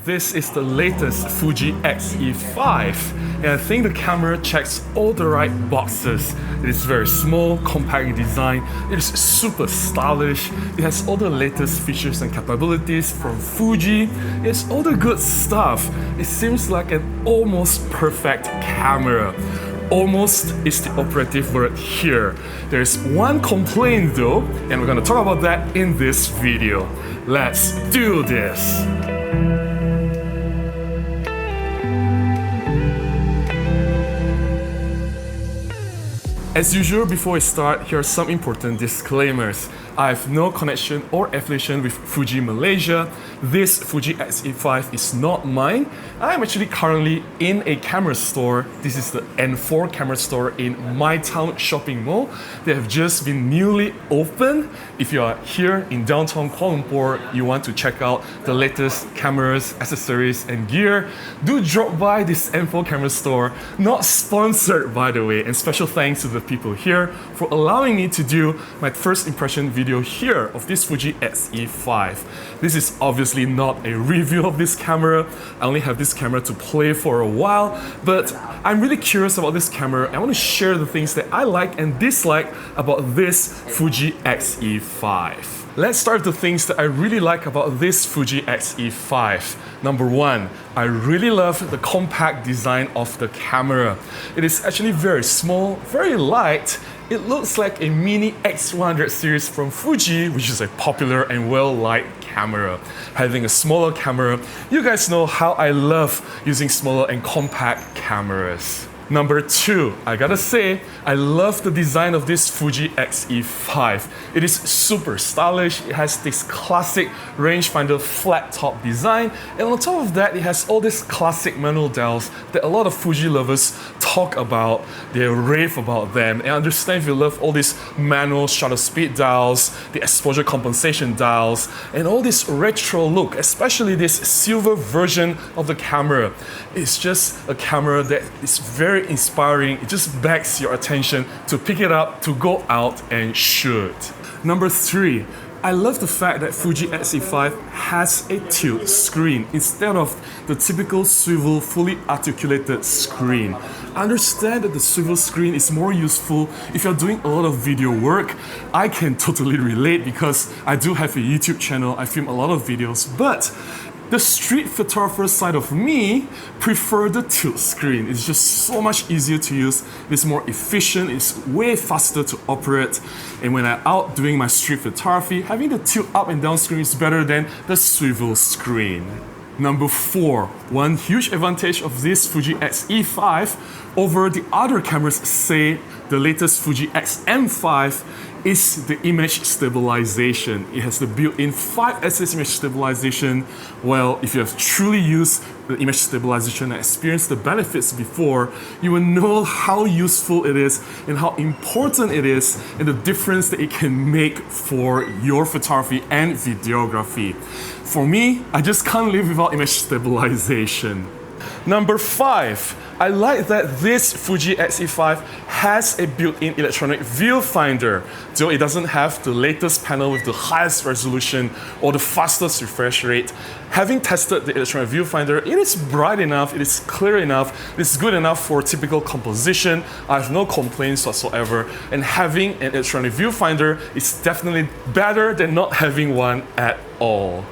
This is the latest Fuji X-E5, and I think the camera checks all the right boxes. It is very small, compact in design, it is super stylish, it has all the latest features and capabilities from Fuji, it has all the good stuff. It seems like an almost perfect camera. Almost is the operative word here. There's one complaint though, and we're gonna talk about that in this video. Let's do this! As usual, before we start, here are some important disclaimers. I have no connection or affiliation with Fuji Malaysia. This Fuji X-E5 is not mine. I am actually currently in a camera store. This is the N4 camera store in Mytown Shopping Mall. They have just been newly opened. If you are here in downtown Kuala Lumpur, you want to check out the latest cameras, accessories and gear, do drop by this N4 camera store. Not sponsored, by the way, and special thanks to the people here for allowing me to do my first impression video here of this Fuji X-E5. This is obviously not a review of this camera. I only have this camera to play for a while, but I'm really curious about this camera. I want to share the things that I like and dislike about this Fuji X-E5. Let's start with the things that I really like about this Fuji X-E5. Number one, I really love the compact design of the camera. It is actually very small, very light. It looks like a mini X100 series from Fuji, which is a popular and well-liked camera. Having a smaller camera, you guys know how I love using smaller and compact cameras. Number two, I gotta say, I love the design of this Fuji X-E5. It is super stylish, it has this classic rangefinder flat top design, and on top of that, it has all these classic manual dials that a lot of Fuji lovers talk about. They rave about them, and I understand if you love all these manual shutter speed dials, the exposure compensation dials, and all this retro look, especially this silver version of the camera. It's just a camera that is very inspiring. It just begs your attention to pick it up, to go out and shoot. Number three, I love the fact that Fuji X-E5 has a tilt screen instead of the typical swivel, fully articulated screen. I understand that the swivel screen is more useful if you're doing a lot of video work. I can totally relate because I do have a YouTube channel, I film a lot of videos, but the street photographer side of me prefer the tilt screen. It's just so much easier to use, it's more efficient, it's way faster to operate. And when I'm out doing my street photography, having the tilt up and down screen is better than the swivel screen. Number four, one huge advantage of this Fuji X-E5 over the other cameras, say the latest Fuji X-M5, is the image stabilization. It has the built-in 5-axis image stabilization. Well, if you have truly used the image stabilization and experienced the benefits before, you will know how useful it is and how important it is and the difference that it can make for your photography and videography. For me, I just can't live without image stabilization. Number five, I like that this Fuji X-E5 has a built-in electronic viewfinder. Though it doesn't have the latest panel with the highest resolution or the fastest refresh rate, having tested the electronic viewfinder, it is bright enough, it is clear enough, it's good enough for typical composition. I have no complaints whatsoever, and having an electronic viewfinder is definitely better than not having one at all.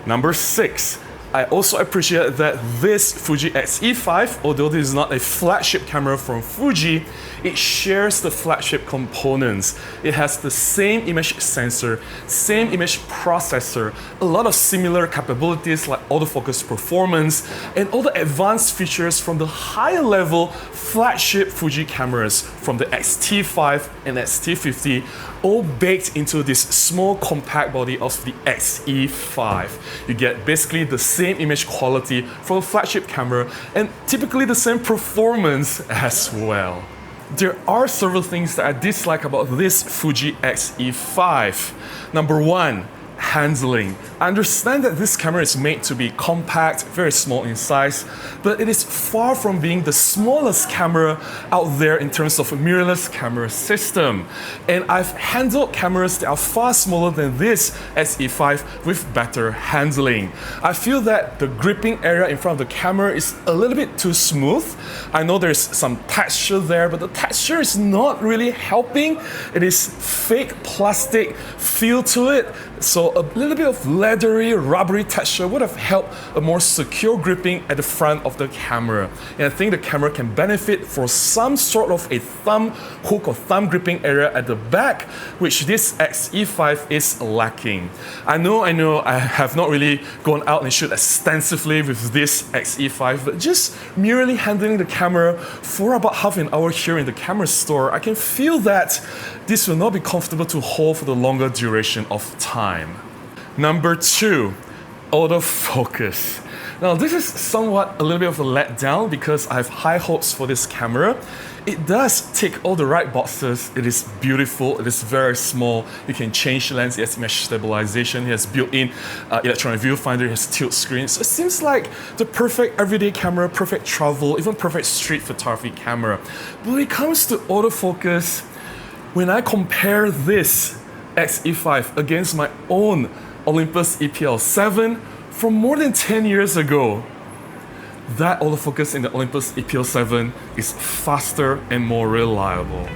Number six, I also appreciate that this Fuji X-E5, although this is not a flagship camera from Fuji, it shares the flagship components. It has the same image sensor, same image processor, a lot of similar capabilities like autofocus performance, and all the advanced features from the higher level flagship Fuji cameras from the X-T5 and X-T50, all baked into this small compact body of the X-E5. You get basically the same image quality from a flagship camera and typically the same performance as well. There are several things that I dislike about this Fuji X-E5. Number one, handling. I understand that this camera is made to be compact, very small in size, but it is far from being the smallest camera out there in terms of a mirrorless camera system. And I've handled cameras that are far smaller than this X-E5 with better handling. I feel that the gripping area in front of the camera is a little bit too smooth. I know there's some texture there, but the texture is not really helping. It is fake plastic feel to it, so a little bit of leathery, rubbery texture would have helped a more secure gripping at the front of the camera. And I think the camera can benefit for some sort of a thumb hook or thumb gripping area at the back, which this X-E5 is lacking. I know I have not really gone out and shoot extensively with this X-E5, but just merely handling the camera for about half an hour here in the camera store, I can feel that this will not be comfortable to hold for the longer duration of time. Number 2, autofocus. Now this is somewhat a little bit of a letdown because I have high hopes for this camera. It does tick all the right boxes. It is beautiful, it is very small, you can change lens, it has mesh stabilization, it has built-in electronic viewfinder, it has tilt screen. So it seems like the perfect everyday camera, perfect travel, even perfect street photography camera. But when it comes to autofocus, when I compare this X-E5 against my own Olympus E-PL7 from more than 10 years ago, that autofocus in the Olympus E-PL7 is faster and more reliable.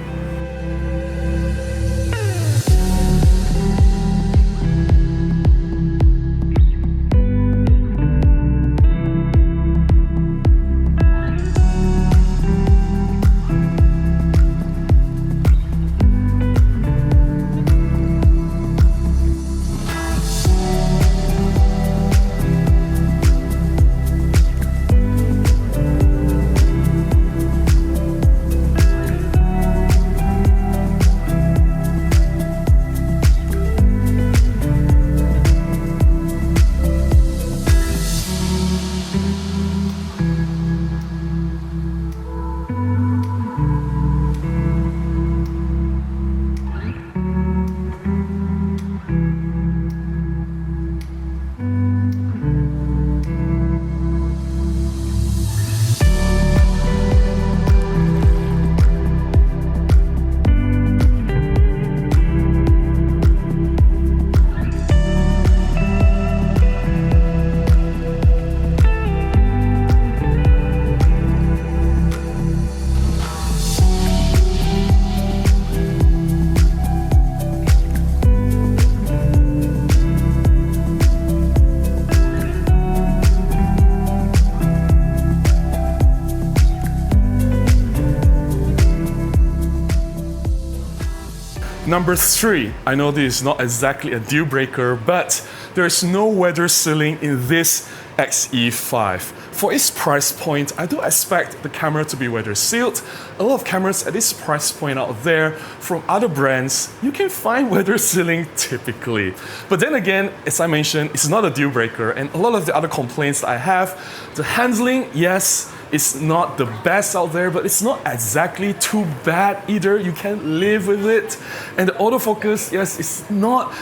Number 3, I know this is not exactly a deal breaker, but there is no weather sealing in this X-E5. For its price point, I do expect the camera to be weather sealed. A lot of cameras at this price point out there from other brands, you can find weather sealing typically. But then again, as I mentioned, it's not a deal breaker, and a lot of the other complaints I have, the handling, yes, it's not the best out there, but it's not exactly too bad either. You can live with it. And the autofocus, yes, it's not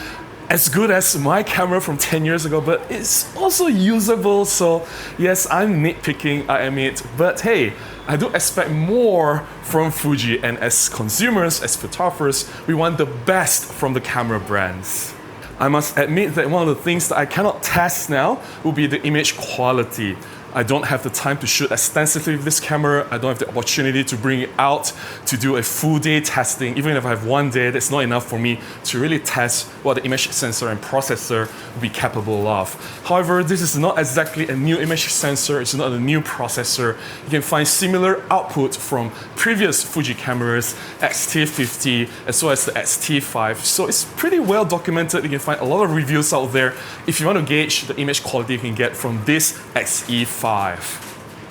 as good as my camera from 10 years ago, but it's also usable. So yes, I'm nitpicking, I admit, but hey, I do expect more from Fuji, and as consumers, as photographers, we want the best from the camera brands. I must admit that one of the things that I cannot test now will be the image quality. I don't have the time to shoot extensively with this camera. I don't have the opportunity to bring it out to do a full day testing. Even if I have one day, that's not enough for me to really test what the image sensor and processor will be capable of. However, this is not exactly a new image sensor. It's not a new processor. You can find similar output from previous Fuji cameras, X-T50, as well as the X-T5. So it's pretty well documented. You can find a lot of reviews out there if you want to gauge the image quality you can get from this X-E5.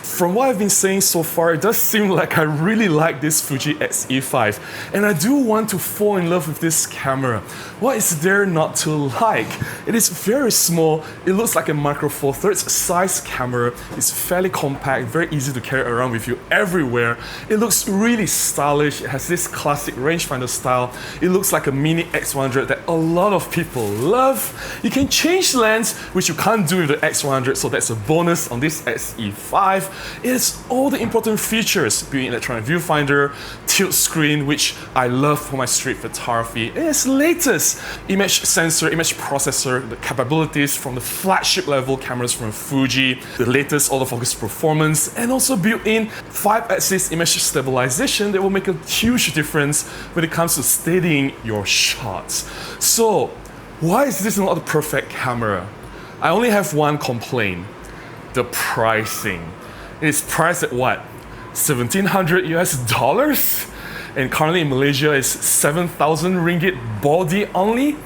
From what I've been saying so far, it does seem like I really like this Fuji X-E5, and I do want to fall in love with this camera. What is there not to like? It is very small, it looks like a Micro Four Thirds size camera, it's fairly compact, very easy to carry around with you everywhere. It looks really stylish, it has this classic rangefinder style, it looks like a mini X100 that a lot of people love. You can change lens, which you can't do with the X100, so that's a bonus on this X-E5. It has all the important features, be it electronic viewfinder, tilt screen, which I love for my street photography. It has latest image sensor, image processor, the capabilities from the flagship level cameras from Fuji, the latest autofocus performance, and also built-in 5-axis image stabilization that will make a huge difference when it comes to steadying your shots. So, why is this not the perfect camera? I only have one complaint: the pricing. It is priced at what? 1,700 US dollars? And currently in Malaysia it's 7,000 ringgit body only.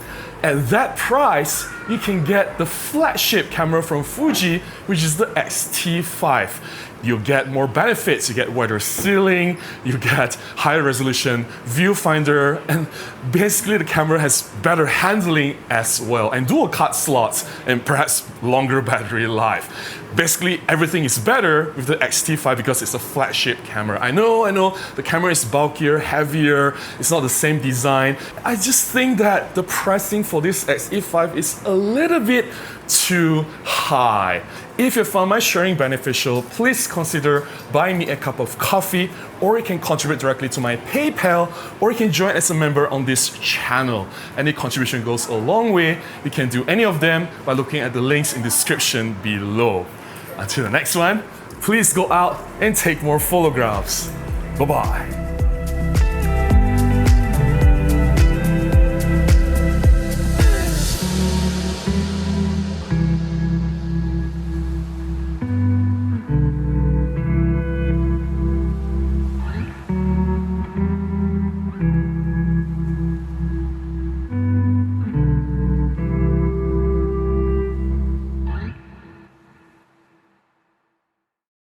At that price, you can get the flagship camera from Fuji, which is the X-T5. You get more benefits, you get wider ceiling, you get higher resolution viewfinder, and basically the camera has better handling as well, and dual card slots, and perhaps longer battery life. Basically, everything is better with the X-T5 because it's a flagship camera. I know, the camera is bulkier, heavier, it's not the same design. I just think that the pricing for this X-E5 is a little bit too high. If you found my sharing beneficial, please consider buying me a cup of coffee, or you can contribute directly to my PayPal, or you can join as a member on this channel. Any contribution goes a long way. You can do any of them by looking at the links in the description below. Until the next one, please go out and take more photographs. Bye-bye.